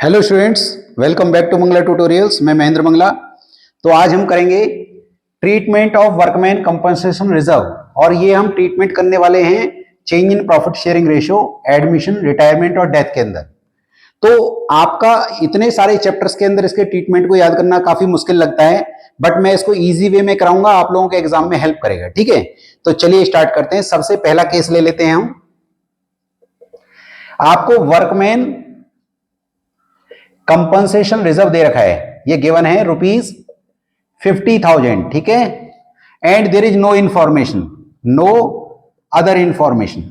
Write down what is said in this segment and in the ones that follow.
Hello students, welcome back to Mangala tutorials. मैं महेंद्र मंगला। तो आज हम करेंगे treatment of workman compensation reserve और ये हम ट्रीटमेंट करने वाले हैं change in profit sharing ratio, admission, retirement और डेथ के अंदर। तो आपका इतने सारे चैप्टर्स के अंदर इसके ट्रीटमेंट को याद करना काफी मुश्किल लगता है, बट मैं इसको इजी वे में कराऊंगा, आप लोगों के एग्जाम में हेल्प करेगा। ठीक है, तो चलिए स्टार्ट करते हैं। सबसे पहला केस ले लेते हैं हम। आपको वर्कमैन कंपनसेशन रिजर्व दे रखा है, ये गिवन है ₹50,000। ठीक है, and there is no information, no other information.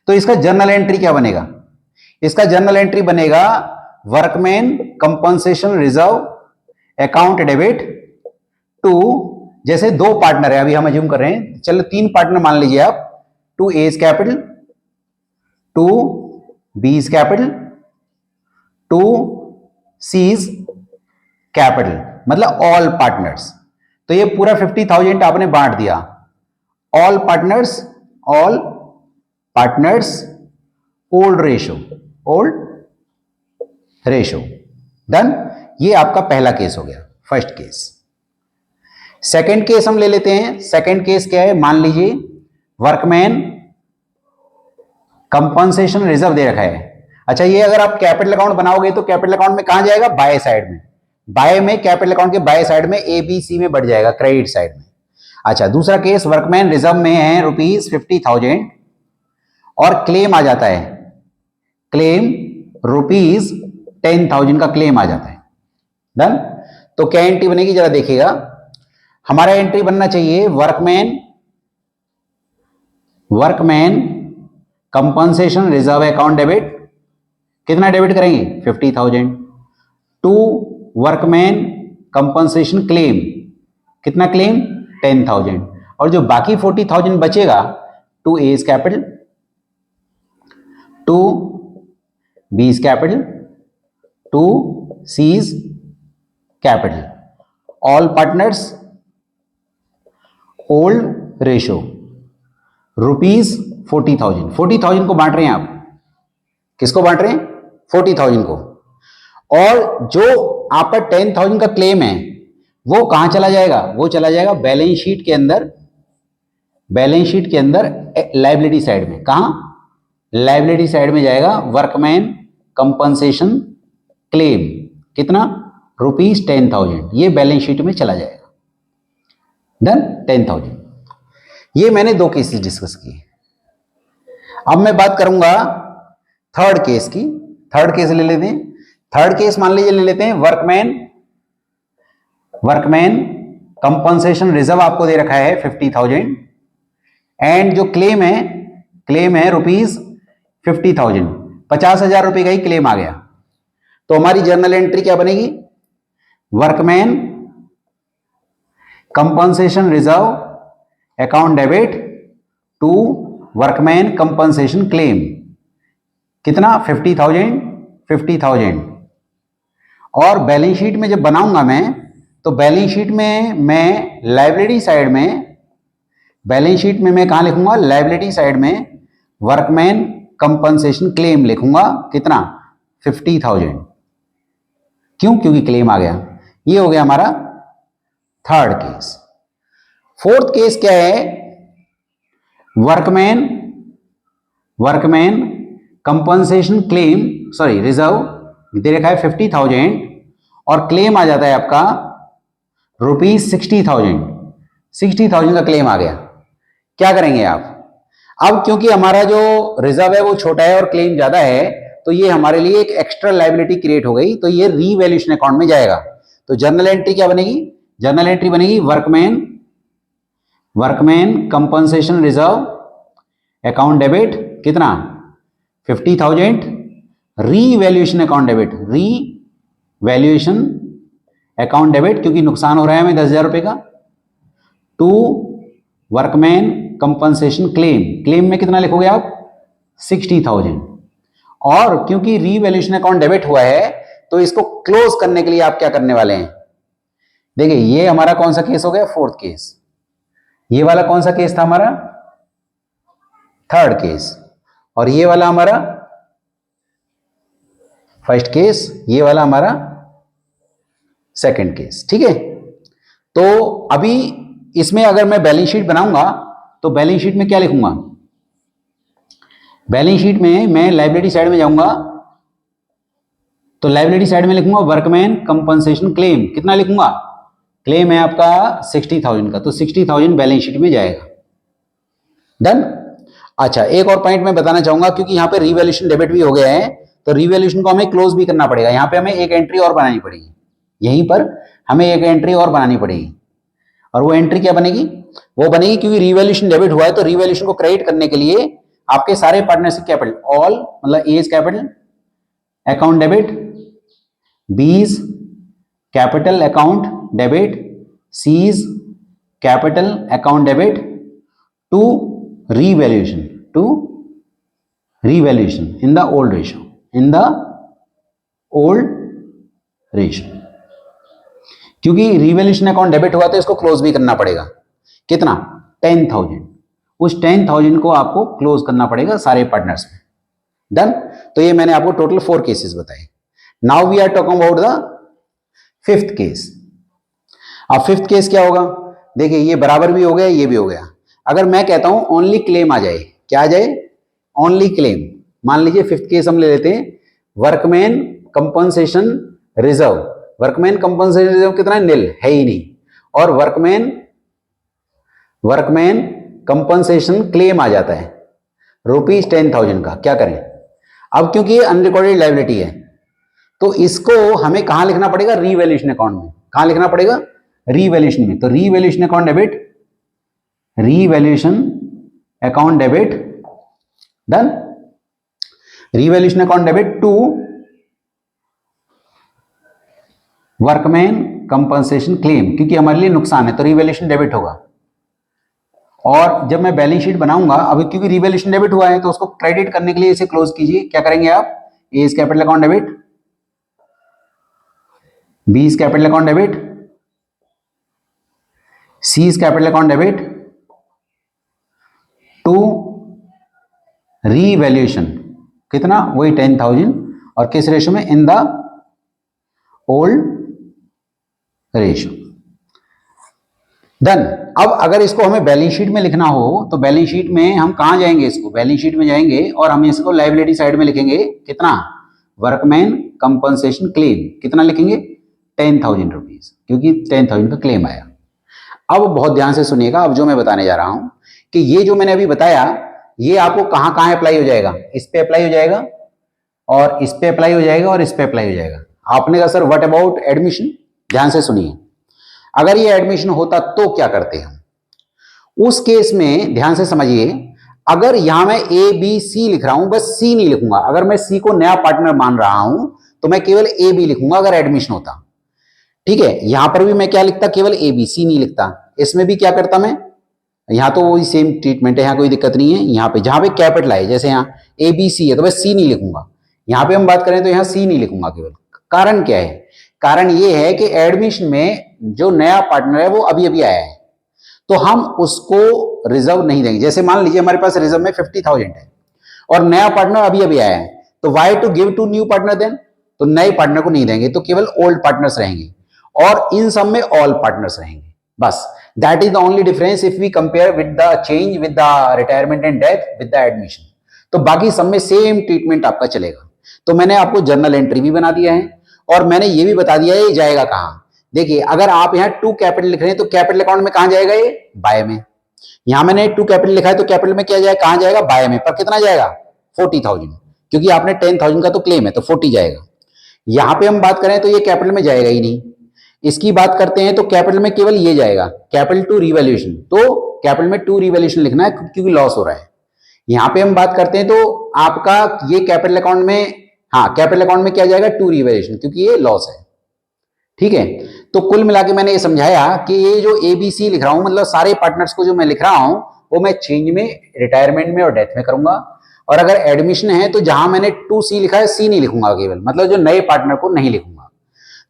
तो इसका जर्नल एंट्री क्या बनेगा? इसका जर्नल एंट्री बनेगा workman compensation reserve account debit to, जैसे दो पार्टनर है, अभी हम अज्यूम कर रहे हैं, चलो तीन पार्टनर मान लीजिए आप, to A's capital, to B's capital, to C's capital, मतलब ऑल पार्टनर्स। तो ये पूरा 50,000 आपने बांट दिया। All partners old ratio done. ये आपका पहला केस हो गया, फर्स्ट केस। सेकंड केस हम ले लेते हैं। सेकंड केस क्या है? मान लीजिए वर्कमैन कंपनसेशन रिजर्व दे रखा है। अच्छा, ये अगर आप कैपिटल अकाउंट बनाओगे तो कैपिटल अकाउंट में कहां जाएगा? बाय साइड में। बाय में, कैपिटल अकाउंट के बाय साइड में ए बी सी में बढ़ जाएगा, क्रेडिट साइड में। अच्छा, दूसरा केस, वर्कमैन रिजर्व में है ₹50,000 और क्लेम आ जाता है, क्लेम ₹10,000 का क्लेम आ जाता है। डन। तो क्या एंट्री बनेगी जरा देखिएगा। हमारा एंट्री बनना चाहिए workman compensation reserve account debit. कितना डेबिट करेंगे? 50,000 टू वर्कमैन कंपनसेशन क्लेम। कितना क्लेम? 10,000। और जो बाकी 40,000 बचेगा, to A's capital, to B's capital, to C's capital, all partners old ratio, ₹40,000। 40,000 को बांट रहे हैं आप। किसको बांट रहे हैं? 40,000 को। और जो आपका 10,000 का क्लेम है वो कहां चला जाएगा? वो चला जाएगा बैलेंस शीट के अंदर, लायबिलिटी साइड में। कहां? लायबिलिटी साइड में जाएगा वर्कमैन कंपनसेशन क्लेम। कितना? ₹10,000। ये बैलेंस शीट में चला जाएगा। डन। 10,000। ये मैंने दो केसेस डिस्कस किए। अब मैं बात करूंगा थर्ड केस की। थर्ड केस ले लेते हैं। थर्ड केस मान लीजिए ले लेते हैं वर्कमैन कंपनसेशन रिजर्व आपको दे रखा है 50,000 एंड जो क्लेम है ₹50,000। 50,000 रुपए का ही क्लेम आ गया। तो हमारी जर्नल एंट्री क्या बनेगी? Workman compensation reserve account debit to workman compensation claim. कितना? 50,000। और बैलेंस शीट में जब बनाऊंगा मैं, तो बैलेंस शीट में मैं लायबिलिटी साइड में कहां लिखूंगा? लायबिलिटी साइड में वर्कमैन कंपनसेशन क्लेम लिखूंगा। कितना? 50,000। क्यों? क्योंकि क्लेम आ गया। ये हो गया हमारा थर्ड केस। फोर्थ केस क्या है? वर्कमैन कंपनसेशन रिजर्व दे रखा है 50,000 और क्लेम आ जाता है आपका ₹60,000। 60,000 का क्लेम आ गया। क्या करेंगे आप? अब क्योंकि हमारा जो रिजर्व है वो छोटा है और क्लेम ज्यादा है, तो ये हमारे लिए एक एक्स्ट्रा लायबिलिटी क्रिएट हो गई, तो ये रीवैल्यूएशन अकाउंट में जाएगा। तो जर्नल एंट्री क्या बनेगी? जर्नल एंट्री बनेगी workman compensation reserve account debit. कितना? 50,000 रीवैल्यूएशन अकाउंट डेबिट, क्योंकि नुकसान हो रहा है हमें 10,000 रुपए का, टू वर्कमैन कंपनसेशन क्लेम में कितना लिखोगे आप? 60,000। और क्योंकि रीवैल्यूएशन अकाउंट डेबिट हुआ है, तो इसको क्लोज करने के लिए आप क्या करने वाले हैं? देखिए, ये हमारा कौन सा केस हो गया? Fourth case. ये वाला कौन सा केस था हमारा? Third case. और ये वाला हमारा फर्स्ट केस, ये वाला हमारा सेकंड केस। ठीक है, तो अभी इसमें अगर मैं बैलेंस शीट बनाऊंगा तो बैलेंस शीट में क्या लिखूंगा? बैलेंस शीट में मैं लायबिलिटी साइड में जाऊंगा तो लायबिलिटी साइड में लिखूंगा वर्कमैन कंपनसेशन क्लेम। कितना लिखूंगा? क्लेम है आपका 60,000 का, तो 60,000 बैलेंस शीट में जाएगा। डन। अच्छा, एक और पॉइंट मैं बताना चाहूंगा, क्योंकि यहां पे रिवैल्यूएशन डेबिट भी हो गया है तो रिवैल्यूएशन को हमें क्लोज भी करना पड़ेगा। यहां पे हमें एक एंट्री और बनानी पड़ेगी, यहीं पर हमें एक एंट्री और बनानी पड़ेगी। और वो एंट्री क्या बनेगी? वो बनेगी क्योंकि रिवैल्यूएशन डेबिट हुआ है तो रिवैल्यूएशन को क्रेडिट करने के लिए आपके सारे पार्टनरशिप कैपिटल, ऑल मतलब A is capital account debit, B is capital account debit, C is capital account debit to revaluation in the old ratio, क्योंकि रिवैल्यूएशन अकाउंट डेबिट हुआ तो इसको क्लोज भी करना पड़ेगा। कितना? 10,000। उस 10,000 को आपको क्लोज करना पड़ेगा सारे पार्टनर्स में। डन। तो ये मैंने आपको टोटल 4 केसेस बताए। Now we are talking about the fifth case. अब फिफ्थ केस क्या होगा? देखिए, ये बराबर भी हो गया, ये भी हो गया। अगर मैं कहता हूं ओनली क्लेम आ जाए, क्या आ जाए? Only claim. मान लीजिए फिफ्थ केस हम ले लेते हैं, workman compensation reserve. Workman compensation reserve कितना है? निल है ही नहीं। और वर्कमैन कंपनसेशन क्लेम आ जाता है ₹10,000 का। क्या करें? अब क्योंकि ये अनरिकॉर्डेड लायबिलिटी है तो इसको हमें कहां लिखना पड़ेगा? रिवैल्यूएशन अकाउंट में। कहां लिखना पड़ेगा? रिवैल्यूएशन में। तो revaluation account debit, revaluation account debit. Done. Revaluation account debit to workman compensation claim, क्योंकि हमारे लिए नुकसान है तो रिवैल्यूएशन डेबिट होगा। और जब मैं बैलेंस शीट बनाऊंगा, अभी क्योंकि रिवैल्यूएशन डेबिट हुआ है तो उसको क्रेडिट करने के लिए इसे क्लोज कीजिए। क्या करेंगे आप? A is capital account debit, B is capital account debit, C is capital account debit to revaluation. कितना? वही 10,000। और किस रेशो में? In the old ratio. Done. अब अगर इसको हमें बैलेंस शीट में लिखना हो तो बैलेंस शीट में हम कहां जाएंगे? इसको बैलेंस शीट में जाएंगे और हम इसको लायबिलिटी साइड में लिखेंगे। कितना? Workman compensation claim. कितना लिखेंगे? 10,000 रुपीज, क्योंकि 10,000 का क्लेम आया। अब बहुत ध्यान से सुनिएगा, अब जो मैं बताने जा रहा हूं कि ये जो मैंने अभी बताया ये आपको कहां कहां अप्लाई हो जाएगा? इस पे अप्लाई हो जाएगा और इस पे अप्लाई हो जाएगा और इस पे अप्लाई हो जाएगा। आपने कहा सर व्हाट अबाउट एडमिशन? ध्यान से सुनिए, अगर ये एडमिशन होता तो क्या करते हम? उस केस में ध्यान से समझिए, अगर यहां मैं ए बी सी लिख रहा हूं, बस सी नहीं लिखूंगा। अगर मैं सी को नया पार्टनर मान रहा हूं तो मैं केवल ए बी लिखूंगा अगर एडमिशन होता। ठीक है, यहां पर भी मैं क्या लिखता? केवल ए बी, सी नहीं लिखता। इसमें भी क्या करता मैं? यहां तो वही सेम ट्रीटमेंट है, यहां कोई दिक्कत नहीं है। यहां पे जहां पे कैपिटल है, जैसे यहां ए बी सी है तो मैं सी नहीं लिखूंगा। यहां पे हम बात करें तो यहां सी नहीं लिखूंगा केवल। कारण क्या है? कारण ये है कि एडमिशन में जो नया पार्टनर है वो अभी अभी आया है तो हम उसको रिजर्व नहीं देंगे। जैसे मान लीजिए हमारे पास रिजर्व में 50,000 है और नया पार्टनर अभी अभी आया है तो why to give to new partner then? तो नए पार्टनर को नहीं देंगे, तो केवल ओल्ड पार्टनर्स रहेंगे और इन सब में ऑल पार्टनर्स रहेंगे। बस that is the only difference if we compare with the change with the retirement and death with the admission. तो बाकी सब में सेम ट्रीटमेंट आपका चलेगा। तो मैंने आपको जर्नल एंट्री भी बना दिया है और मैंने ये भी बता दिया है ये जाएगा कहां। देखिए, अगर आप यहाँ टू कैपिटल लिख रहे हैं तो कैपिटल अकाउंट में कहां जाएगा? ये बाय में। यहां मैंने टू कैपिटल लिखा है तो कैपिटल में क्या जाएगा? कहां जाएगा? बाय में। पर कितना जाएगा? 40,000, क्योंकि आपने 10,000 का तो क्लेम है तो 40 जाएगा। यहां पे हम बात करें तो ये कैपिटल में जाएगा ही नहीं। इसकी बात करते हैं तो कैपिटल में केवल ये जाएगा, कैपिटल टू रिवैल्यूएशन। तो कैपिटल में टू रिवैल्यूएशन लिखना है क्योंकि लॉस हो रहा है। यहां पे हम बात करते हैं तो आपका ये कैपिटल अकाउंट में, हाँ कैपिटल अकाउंट में क्या जाएगा? टू रिवैल्यूएशन, क्योंकि ये लॉस है। ठीक है, तो कुल मिला के मैंने ये समझाया कि ये जो एबीसी लिख रहा हूं, मतलब सारे पार्टनर्स को जो मैं लिख रहा हूं वो मैं चेंज में, रिटायरमेंट में और डेथ में करूंगा। और अगर एडमिशन है तो जहां मैंने 2C लिखा है सी नहीं लिखूंगा केवल, मतलब जो नए पार्टनर को नहीं लिखूंगा।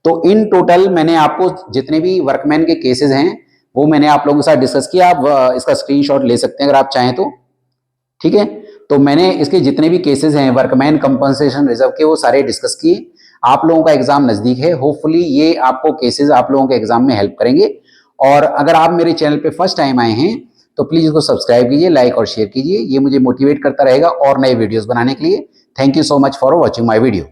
तो इन टोटल मैंने आपको जितने भी वर्कमैन के केसेस हैं वो मैंने आप लोगों के साथ डिस्कस किया। आप इसका स्क्रीनशॉट ले सकते हैं अगर आप चाहें तो। ठीक है, तो मैंने इसके जितने भी केसेस हैं वर्कमैन कंपनसेशन रिजर्व के, वो सारे डिस्कस किए। आप लोगों का एग्जाम नजदीक है, होपफुली ये आपको केसेस आप लोगों के एग्जाम में हेल्प करेंगे। और अगर आप मेरे चैनल पे फर्स्ट टाइम आए हैं तो प्लीज इसको सब्सक्राइब कीजिए, लाइक और शेयर कीजिए, ये मुझे मोटिवेट करता रहेगा और नए वीडियोस बनाने के लिए। Thank you so much for watching my video.